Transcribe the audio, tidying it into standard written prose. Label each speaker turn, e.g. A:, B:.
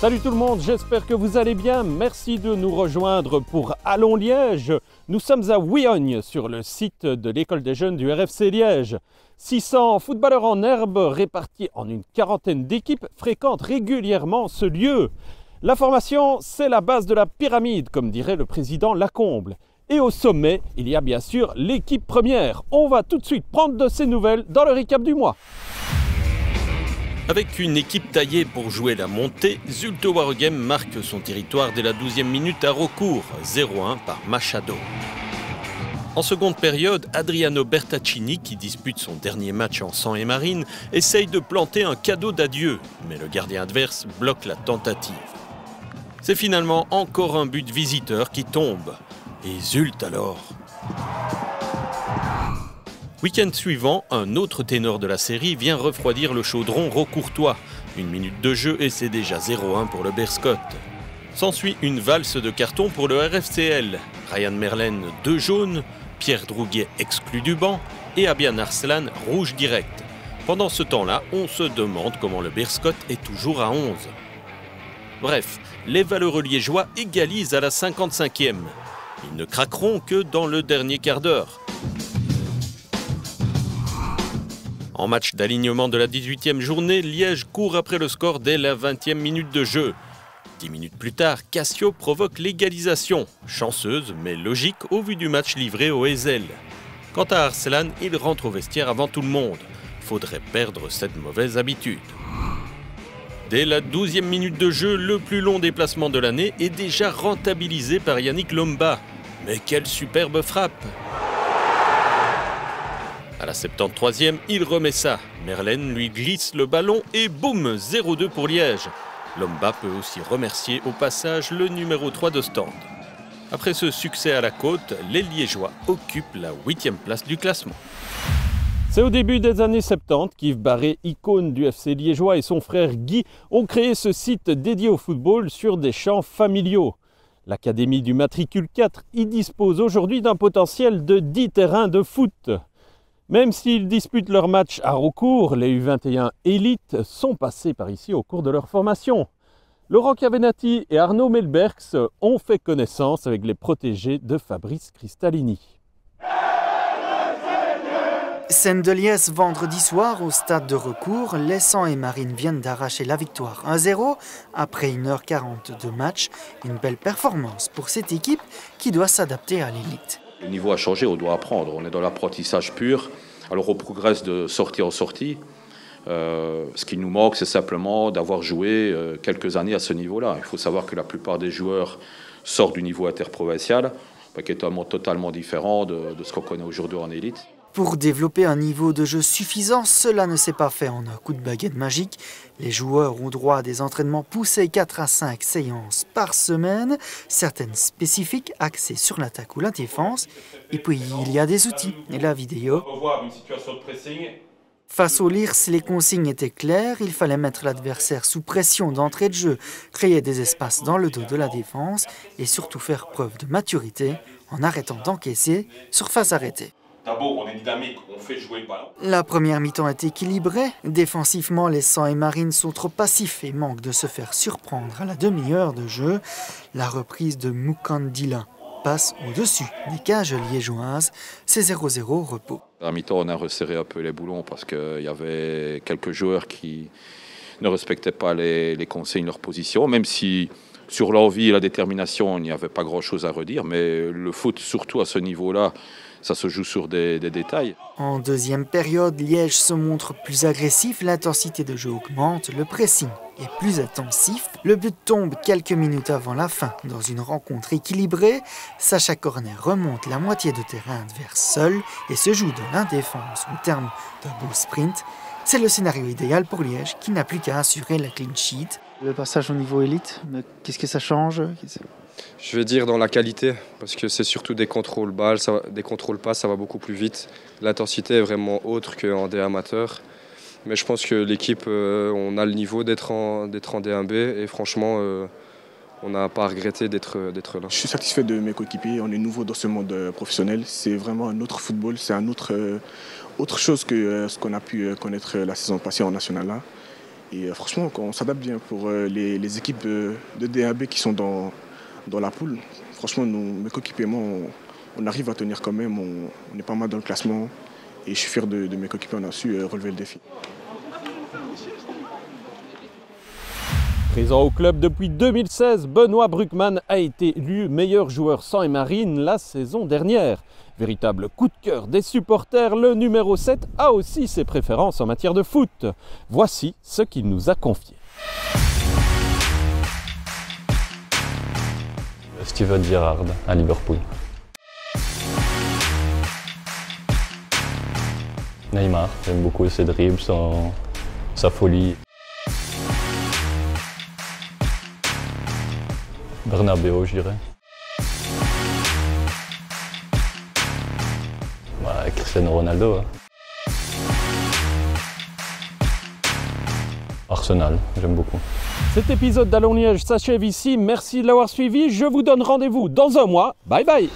A: Salut tout le monde, j'espère que vous allez bien. Merci de nous rejoindre pour Allons Liège. Nous sommes à Wiogne, sur le site de l'école des jeunes du RFC Liège. 600 footballeurs en herbe répartis en une quarantaine d'équipes fréquentent régulièrement ce lieu. La formation, c'est la base de la pyramide, comme dirait le président Lacombe. Et au sommet, il y a bien sûr l'équipe première. On va tout de suite prendre de ces nouvelles dans le récap du mois.
B: Avec une équipe taillée pour jouer la montée, Zulte Waregem marque son territoire dès la 12e minute à Raucourt, 0-1 par Machado. En seconde période, Adriano Bertaccini, qui dispute son dernier match en sang et marine, essaye de planter un cadeau d'adieu, mais le gardien adverse bloque la tentative. C'est finalement encore un but visiteur qui tombe. Et Zulte alors. Week-end suivant, un autre ténor de la série vient refroidir le chaudron raucourtois. Une minute de jeu et c'est déjà 0-1 pour le Berscott. S'ensuit une valse de carton pour le RFCL. Ryan Merlen, 2 jaunes, Pierre Drouguet exclu du banc et Abian Arslan, rouge direct. Pendant ce temps-là, on se demande comment le Berscott est toujours à 11. Bref, les valeureux liégeois égalisent à la 55e. Ils ne craqueront que dans le dernier quart d'heure. En match d'alignement de la 18e journée, Liège court après le score dès la 20e minute de jeu. 10 minutes plus tard, Cassio provoque l'égalisation. Chanceuse, mais logique au vu du match livré au Heysel. Quant à Arslan, il rentre au vestiaire avant tout le monde. Faudrait perdre cette mauvaise habitude. Dès la 12e minute de jeu, le plus long déplacement de l'année est déjà rentabilisé par Yannick Lomba. Mais quelle superbe frappe! À la 73e, il remet ça. Merlen lui glisse le ballon et boum, 0-2 pour Liège. Lomba peut aussi remercier au passage le numéro 3 de stand. Après ce succès à la côte, les Liégeois occupent la 8e place du classement.
A: C'est au début des années 70 qu'Yves Barré, icône du FC liégeois, et son frère Guy ont créé ce site dédié au football sur des champs familiaux. L'Académie du Matricule 4 y dispose aujourd'hui d'un potentiel de 10 terrains de foot. Même s'ils disputent leurs matchs à Raucourt, les U21 élites sont passés par ici au cours de leur formation. Laurent Cavenati et Arnaud Melbergs ont fait connaissance avec les protégés de Fabrice Cristalini.
C: Scène de liesse vendredi soir au stade de Raucourt, les Sang et Marine viennent d'arracher la victoire 1-0 après 1h40 de match. Une belle performance pour cette équipe qui doit s'adapter à l'élite.
D: Le niveau a changé, on doit apprendre, on est dans l'apprentissage pur, alors on progresse de sortie en sortie. Ce qui nous manque, c'est simplement d'avoir joué quelques années à ce niveau-là. Il faut savoir que la plupart des joueurs sortent du niveau interprovincial, qui est un monde totalement différent de ce qu'on connaît aujourd'hui en élite.
C: Pour développer un niveau de jeu suffisant, cela ne s'est pas fait en un coup de baguette magique. Les joueurs ont droit à des entraînements poussés 4 à 5 séances par semaine, certaines spécifiques axées sur l'attaque ou la défense. Et puis il y a des outils et la vidéo. Face aux LIRS, les consignes étaient claires, il fallait mettre l'adversaire sous pression d'entrée de jeu, créer des espaces dans le dos de la défense et surtout faire preuve de maturité en arrêtant d'encaisser, surface arrêtée.
D: D'abord, on est dynamique, on fait jouer le ballon.
C: La première mi-temps est équilibrée. Défensivement, les Sang et Marine sont trop passifs et manquent de se faire surprendre à la demi-heure de jeu. La reprise de Mukandila passe au-dessus des cages liégeoises. C'est 0-0 au repos.
D: À la mi-temps, on a resserré un peu les boulons parce qu'il y avait quelques joueurs qui ne respectaient pas les consignes, leur position, même si sur l'envie et la détermination, il n'y avait pas grand-chose à redire. Mais le foot, surtout à ce niveau-là, ça se joue sur des détails.
C: En deuxième période, Liège se montre plus agressif, l'intensité de jeu augmente, le pressing est plus intensif. Le but tombe quelques minutes avant la fin. Dans une rencontre équilibrée, Sacha Cornet remonte la moitié de terrain adverse seul et se joue de l'indéfense au terme d'un beau sprint. C'est le scénario idéal pour Liège qui n'a plus qu'à assurer la clean sheet.
E: Le passage au niveau élite, qu'est-ce que ça change ?
F: Je vais dire dans la qualité, parce que c'est surtout des contrôles balles, des contrôles pas, ça va beaucoup plus vite. L'intensité est vraiment autre qu'en D amateur. Mais je pense que l'équipe, on a le niveau d'être en D1B et franchement, on n'a pas à regretter d'être là.
G: Je suis satisfait de mes coéquipiers, on est nouveau dans ce monde professionnel. C'est vraiment un autre football, c'est autre chose que ce qu'on a pu connaître la saison passée en National 1. Et franchement, on s'adapte bien pour les équipes de D1B qui sont dans la poule. Franchement, mes coéquipiers et moi, on arrive à tenir quand même, on est pas mal dans le classement. Et je suis fier de mes coéquipiers, on a su relever le défi.
A: Présent au club depuis 2016, Benoît Bruckmann a été élu meilleur joueur sang et marine la saison dernière. Véritable coup de cœur des supporters, le numéro 7 a aussi ses préférences en matière de foot. Voici ce qu'il nous a confié.
H: Steven Gerrard à Liverpool. Neymar, j'aime beaucoup ses dribbles, sa folie. Bernabeu, je dirais. Cristiano Ronaldo. Arsenal, j'aime beaucoup.
A: Cet épisode d'Allons Liège s'achève ici. Merci de l'avoir suivi. Je vous donne rendez-vous dans un mois. Bye bye.